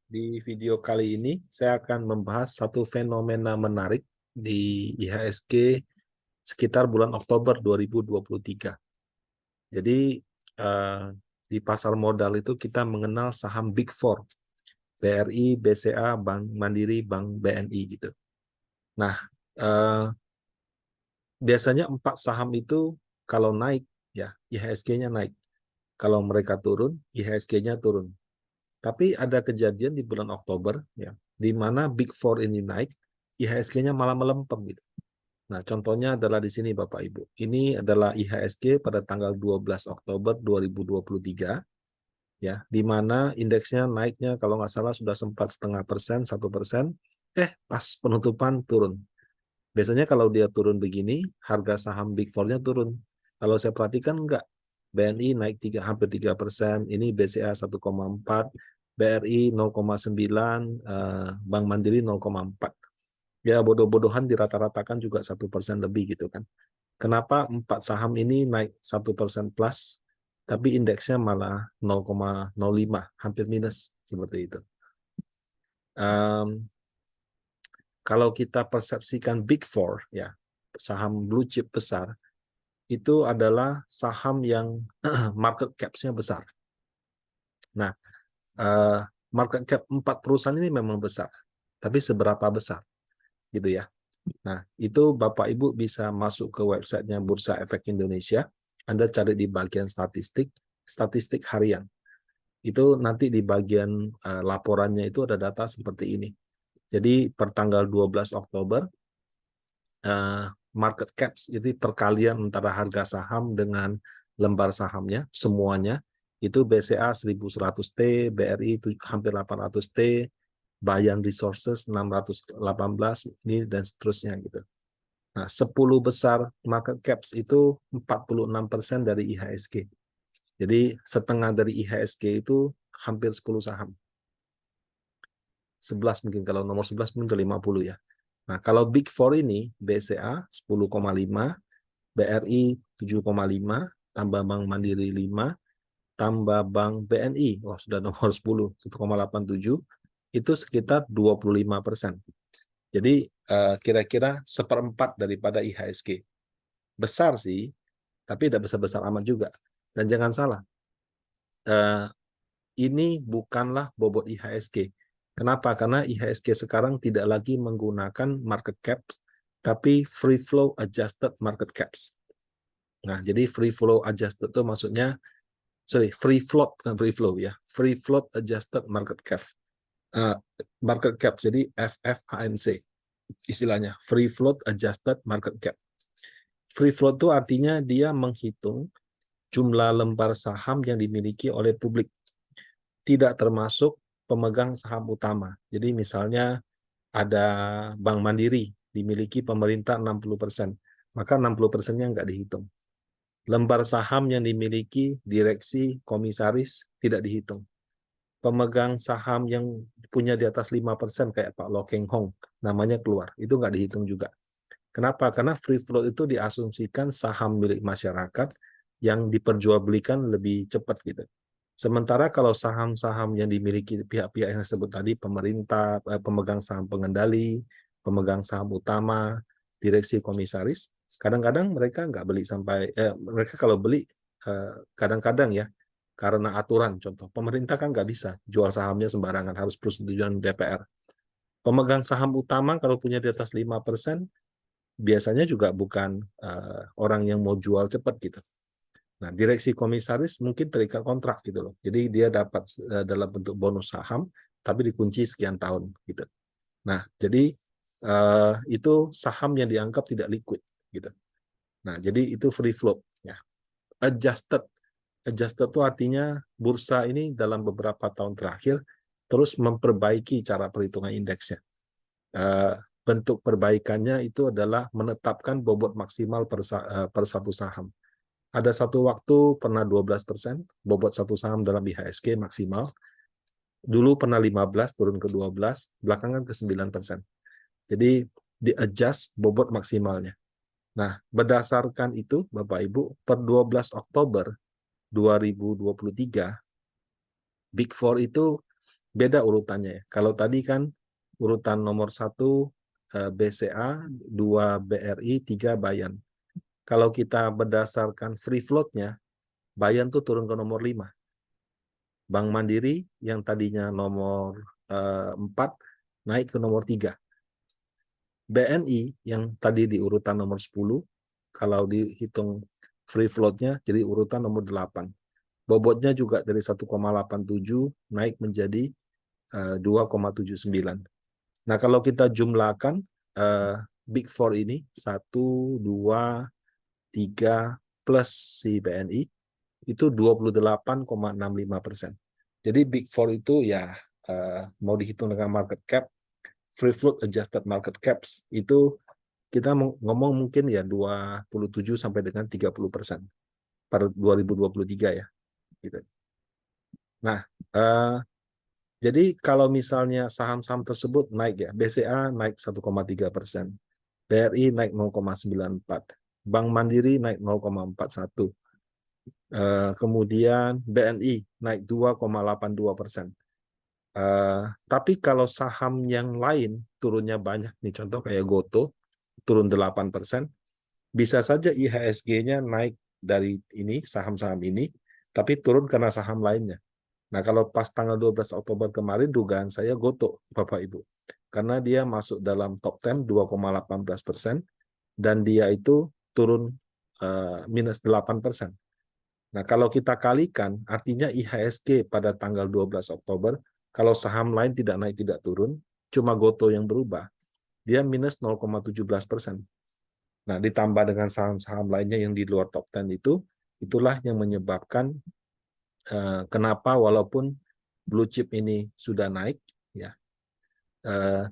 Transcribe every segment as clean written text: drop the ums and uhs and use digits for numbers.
Di video kali ini saya akan membahas satu fenomena menarik di IHSG sekitar bulan Oktober 2023. Jadi di pasar modal itu kita mengenal saham Big Four, BRI, BCA, Bank Mandiri, Bank BNI gitu. Nah, biasanya 4 saham itu kalau naik ya IHSG-nya naik. Kalau mereka turun, IHSG-nya turun. Tapi ada kejadian di bulan Oktober, ya, di mana Big Four ini naik, IHSG-nya malah melempem gitu. Nah, contohnya adalah di sini Bapak Ibu. Ini adalah IHSG pada tanggal 12 Oktober 2023, ya, di mana indeksnya naiknya kalau nggak salah sudah sempat 0,5%, 1%, pas penutupan turun. Biasanya kalau dia turun begini, harga saham Big Four-nya turun. Kalau saya perhatikan enggak. BNI naik hampir 3%, ini BCA 1,4, BRI 0,9, Bank Mandiri 0,4. Ya bodoh-bodohan dirata-ratakan juga 1% lebih gitu kan. Kenapa 4 saham ini naik 1% plus, tapi indeksnya malah 0,05, hampir minus seperti itu. Kalau kita persepsikan Big Four, ya saham blue chip besar, itu adalah saham yang market cap-nya besar. Nah, market cap 4 perusahaan ini memang besar, tapi seberapa besar gitu ya. Nah, itu Bapak Ibu bisa masuk ke websitenya Bursa Efek Indonesia, Anda cari di bagian statistik harian. Itu nanti di bagian laporannya itu ada data seperti ini. Jadi per tanggal 12 Oktober, market caps, jadi perkalian antara harga saham dengan lembar sahamnya, semuanya, itu BCA 1100T, BRI hampir 800T, Bayan Resources 618, ini dan seterusnya gitu. Nah, 10 besar market caps itu 46% dari IHSG. Jadi setengah dari IHSG itu hampir 10 saham. 11 mungkin, kalau nomor 11 mungkin ke 50 ya. Nah, kalau Big Four ini, BCA 10,5, BRI 7,5, tambah Bank Mandiri 5, tambah Bank BNI, sudah nomor 10, 1,87, itu sekitar 25%. Jadi kira-kira seperempat daripada IHSG. Besar sih, tapi tidak besar-besar amat juga. Dan jangan salah, ini bukanlah bobot IHSG. Kenapa? Karena IHSG sekarang tidak lagi menggunakan market caps, tapi free flow adjusted market caps. Nah, jadi free flow adjusted itu maksudnya, free float, bukan free flow ya, free float adjusted market cap. Market cap, jadi FFANC istilahnya, free float adjusted market cap. Free float itu artinya dia menghitung jumlah lembar saham yang dimiliki oleh publik, tidak termasuk pemegang saham utama. Jadi misalnya ada Bank Mandiri, dimiliki pemerintah 60%, maka 60%-nya nggak dihitung. Lembar saham yang dimiliki direksi, komisaris, tidak dihitung. Pemegang saham yang punya di atas 5%, kayak Pak Lo Keng Hong, namanya keluar, itu nggak dihitung juga. Kenapa? Karena free float itu diasumsikan saham milik masyarakat yang diperjualbelikan lebih cepat gitu. Sementara kalau saham-saham yang dimiliki pihak-pihak yang disebut tadi, pemerintah, pemegang saham pengendali, pemegang saham utama, direksi, komisaris, kadang-kadang mereka nggak beli sampai, mereka kalau beli kadang-kadang ya, karena aturan, contoh, pemerintah kan nggak bisa jual sahamnya sembarangan, harus persetujuan DPR. Pemegang saham utama kalau punya di atas 5%, biasanya juga bukan orang yang mau jual cepat gitu. Nah, direksi komisaris mungkin terikat kontrak gitu loh. Jadi dia dapat dalam bentuk bonus saham, tapi dikunci sekian tahun gitu. Nah, jadi itu saham yang dianggap tidak liquid gitu. Nah, jadi itu free float. Ya. Adjusted itu artinya bursa ini dalam beberapa tahun terakhir terus memperbaiki cara perhitungan indeksnya. Bentuk perbaikannya itu adalah menetapkan bobot maksimal per satu saham. Ada satu waktu pernah 12% bobot satu saham dalam IHSG maksimal. Dulu pernah 15, turun ke 12, belakangan ke 9%. Jadi di-adjust bobot maksimalnya. Nah, berdasarkan itu, Bapak Ibu, per 12 Oktober 2023, Big Four itu beda urutannya ya. Kalau tadi kan urutan nomor 1 BCA, 2 BRI, 3 Bayan. Kalau kita berdasarkan free float-nya, Bayan tuh turun ke nomor 5. Bank Mandiri yang tadinya nomor 4 naik ke nomor 3. BNI yang tadi di urutan nomor 10, kalau dihitung free float-nya jadi urutan nomor 8. Bobotnya juga dari 1,87 naik menjadi 2,79. Nah, kalau kita jumlahkan Big Four ini, 1, 2, 3 plus si BNI, itu 28,65%. Jadi Big Four itu ya mau dihitung dengan market cap, free float adjusted market caps, itu kita ngomong mungkin ya 27 sampai dengan 30% pada 2023 ya. Gitu. Nah, jadi kalau misalnya saham-saham tersebut naik ya, BCA naik 1,3%, BRI naik 0,94%, Bank Mandiri naik 0,41%, kemudian BNI naik 2,82%. Tapi kalau saham yang lain turunnya banyak, nih contoh kayak Goto, turun 8%, bisa saja IHSG-nya naik dari ini, saham-saham ini, tapi turun karena saham lainnya. Nah, kalau pas tanggal 12 Oktober kemarin, dugaan saya Goto, Bapak Ibu. Karena dia masuk dalam top 10 2,18%, dan dia itu turun minus 8%. Nah, kalau kita kalikan, artinya IHSG pada tanggal 12 Oktober, kalau saham lain tidak naik, tidak turun, cuma Goto yang berubah, dia minus 0,17%. Nah, ditambah dengan saham-saham lainnya yang di luar top 10 itu, itulah yang menyebabkan kenapa walaupun blue chip ini sudah naik, ya,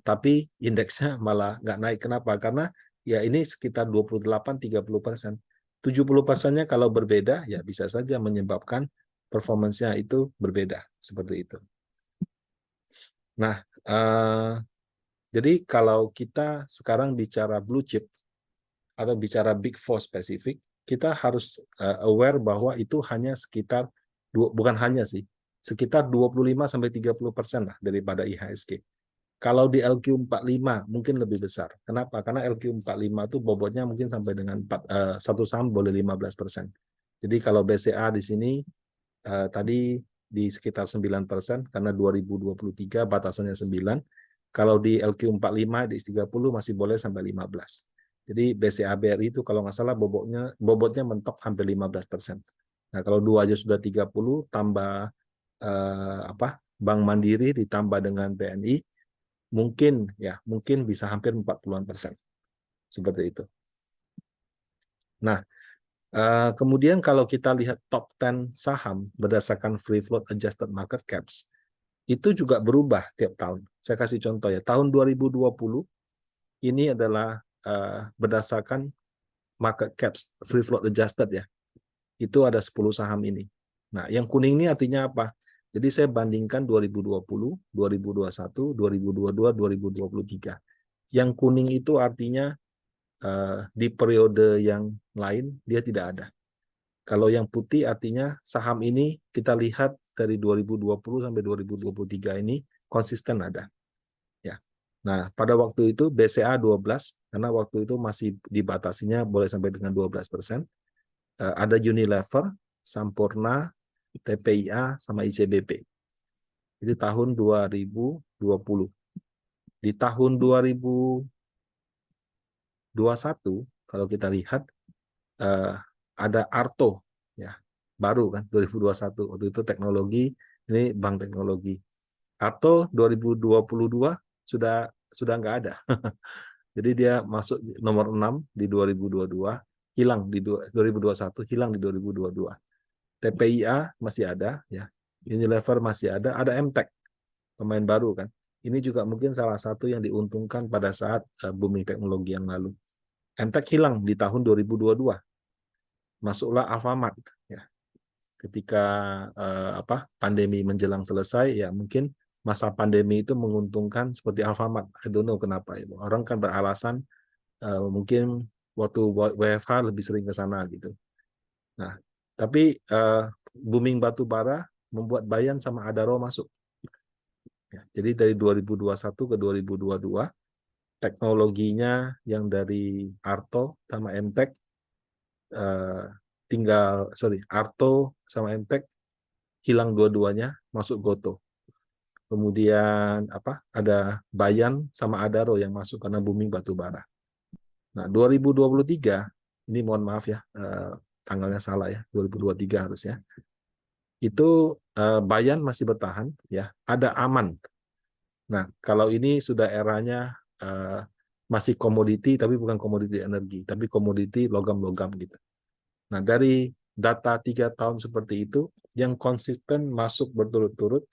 tapi indeksnya malah nggak naik. Kenapa? Karena ya ini sekitar 28-30%. 70%-nya kalau berbeda, ya bisa saja menyebabkan performance-nya itu berbeda. Seperti itu. Nah, jadi kalau kita sekarang bicara blue chip, atau bicara Big Four spesifik, kita harus aware bahwa itu hanya sekitar, bukan hanya sih, sekitar 25-30% lah daripada IHSG. Kalau di LQ45 mungkin lebih besar. Kenapa? Karena LQ45 itu bobotnya mungkin sampai dengan satu saham boleh 15%. Jadi kalau BCA di sini tadi di sekitar 9%, karena 2023 batasannya 9. Kalau di LQ45 di 30 masih boleh sampai 15. Jadi BCA BRI itu kalau nggak salah bobotnya mentok hampir 15%. Nah, kalau dua aja sudah 30, tambah Bank Mandiri ditambah dengan BNI, mungkin bisa hampir 40%. Seperti itu. Nah, kemudian kalau kita lihat top 10 saham berdasarkan free float adjusted market caps, itu juga berubah tiap tahun. Saya kasih contoh ya, tahun 2020 ini adalah berdasarkan market caps free float adjusted ya. Itu ada 10 saham ini. Nah, yang kuning ini artinya apa? Jadi saya bandingkan 2020, 2021, 2022, 2023. Yang kuning itu artinya di periode yang lain dia tidak ada. Kalau yang putih artinya saham ini kita lihat dari 2020 sampai 2023 ini konsisten ada. Ya. Nah, pada waktu itu BCA 12, karena waktu itu masih dibatasinya boleh sampai dengan 12%. Ada Unilever, Sampurna, TPIA, sama ICBP. Itu tahun 2020. Di tahun 2021, kalau kita lihat, ada Arto, ya, baru kan, 2021. Waktu itu teknologi, ini bank teknologi. Arto 2022 sudah nggak ada. Jadi dia masuk nomor 6 di 2022, hilang di 2021, hilang di 2022. TPIA masih ada, ya. Unilever masih ada MTech, pemain baru kan. Ini juga mungkin salah satu yang diuntungkan pada saat booming teknologi yang lalu. MTech hilang di tahun 2022. Masuklah Alfamart, ya. Ketika pandemi menjelang selesai, ya mungkin masa pandemi itu menguntungkan seperti Alfamart. I don't know kenapa. Ya. Orang kan beralasan mungkin waktu WFH lebih sering ke sana gitu. Nah, tapi booming batu bara membuat Bayan sama Adaro masuk. Ya, jadi dari 2021 ke 2022 teknologinya yang dari Arto sama Emtek Arto sama Emtek hilang dua-duanya, masuk Goto. Kemudian ada Bayan sama Adaro yang masuk karena booming batu bara. Nah, 2023 ini mohon maaf ya, tanggalnya salah ya, 2023 harusnya. Itu Bayan masih bertahan ya, ada Aman. Nah, kalau ini sudah eranya masih komoditi, tapi bukan komoditi energi, tapi komoditi logam-logam gitu. Nah, dari data 3 tahun seperti itu, yang konsisten masuk berturut-turut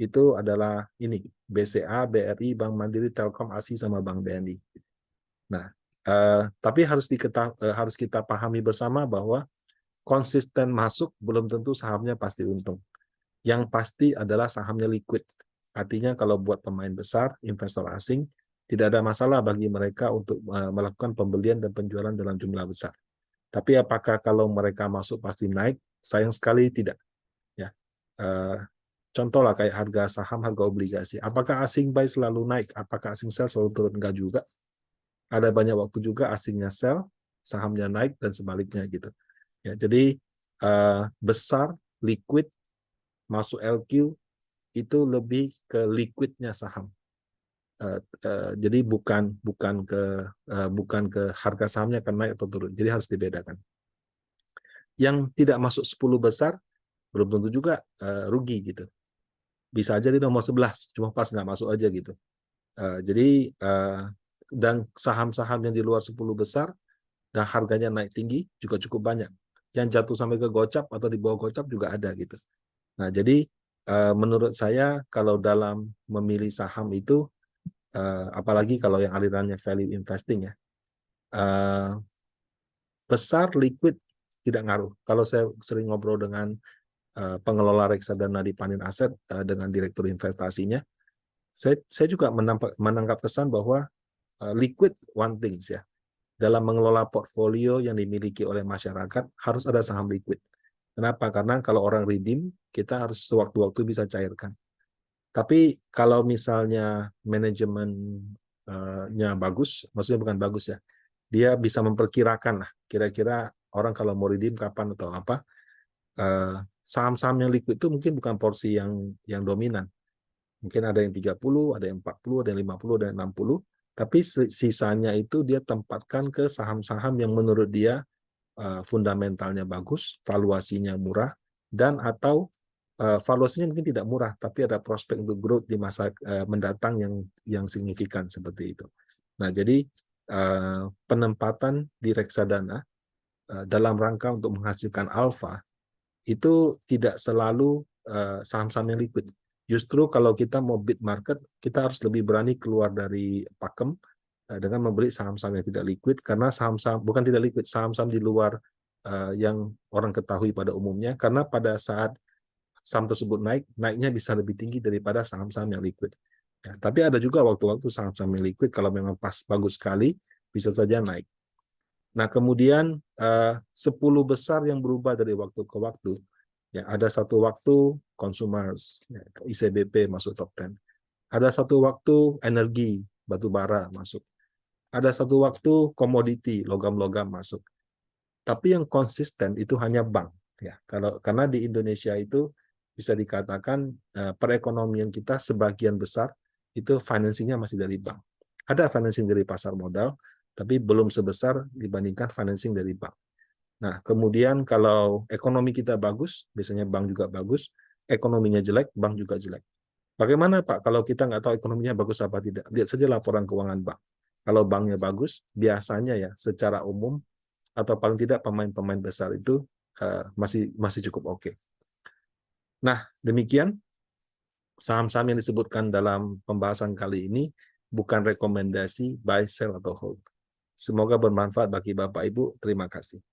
itu adalah ini, BCA, BRI, Bank Mandiri, Telkom, ASI, sama Bank BNI. Nah, tapi harus kita pahami bersama bahwa konsisten masuk belum tentu sahamnya pasti untung. Yang pasti adalah sahamnya liquid. Artinya kalau buat pemain besar, investor asing, tidak ada masalah bagi mereka untuk melakukan pembelian dan penjualan dalam jumlah besar. Tapi apakah kalau mereka masuk pasti naik? Sayang sekali tidak. Ya, contoh lah kayak harga saham, harga obligasi. Apakah asing buy selalu naik? Apakah asing sell selalu turun? Enggak juga. Ada banyak waktu juga asingnya sell, sahamnya naik dan sebaliknya gitu. Ya, jadi besar, liquid, masuk LQ itu lebih ke liquidnya saham. Jadi bukan ke harga sahamnya akan naik atau turun. Jadi harus dibedakan. Yang tidak masuk 10 besar belum tentu juga rugi gitu. Bisa aja di nomor 11, cuma pas nggak masuk aja gitu. Jadi dan saham-saham yang di luar 10 besar dan harganya naik tinggi juga cukup banyak. Yang jatuh sampai ke gocap atau di bawah gocap juga ada gitu. Nah, jadi menurut saya kalau dalam memilih saham itu, apalagi kalau yang alirannya value investing ya, besar liquid tidak ngaruh. Kalau saya sering ngobrol dengan pengelola reksadana di Panin Aset dengan direktur investasinya, saya juga menangkap kesan bahwa liquid one things ya. Dalam mengelola portfolio yang dimiliki oleh masyarakat harus ada saham liquid. Kenapa? Karena kalau orang redeem, kita harus sewaktu-waktu bisa cairkan. Tapi kalau misalnya manajemennya bagus, maksudnya bukan bagus ya, dia bisa memperkirakan lah, kira-kira orang kalau mau redeem kapan atau apa. Saham-saham yang liquid itu mungkin bukan porsi yang dominan. Mungkin ada yang 30, ada yang 40, ada yang 50, ada yang 60. Tapi sisanya itu dia tempatkan ke saham-saham yang menurut dia fundamentalnya bagus, valuasinya murah, dan atau valuasinya mungkin tidak murah, tapi ada prospek untuk growth di masa mendatang yang signifikan seperti itu. Nah, jadi penempatan di reksadana dalam rangka untuk menghasilkan alfa itu tidak selalu saham-saham yang liquid. Justru kalau kita mau beat market, kita harus lebih berani keluar dari pakem dengan membeli saham-saham yang tidak liquid, karena saham-saham bukan tidak liquid, saham-saham di luar yang orang ketahui pada umumnya, karena pada saat saham tersebut naiknya bisa lebih tinggi daripada saham-saham yang liquid. Ya, tapi ada juga waktu-waktu saham-saham yang liquid kalau memang pas bagus sekali bisa saja naik. Nah, kemudian 10 besar yang berubah dari waktu ke waktu. Ya, ada satu waktu consumers, ya, ICBP masuk top 10. Ada satu waktu energi, batu bara masuk. Ada satu waktu komoditi, logam-logam masuk. Tapi yang konsisten itu hanya bank. Ya, karena di Indonesia itu bisa dikatakan perekonomian kita sebagian besar itu financingnya masih dari bank. Ada financing dari pasar modal, tapi belum sebesar dibandingkan financing dari bank. Nah, kemudian kalau ekonomi kita bagus, biasanya bank juga bagus, ekonominya jelek, bank juga jelek. Bagaimana Pak kalau kita nggak tahu ekonominya bagus apa tidak? Lihat saja laporan keuangan bank. Kalau banknya bagus, biasanya ya secara umum atau paling tidak pemain-pemain besar itu masih cukup oke. Nah, demikian saham-saham yang disebutkan dalam pembahasan kali ini bukan rekomendasi buy, sell, atau hold. Semoga bermanfaat bagi Bapak Ibu. Terima kasih.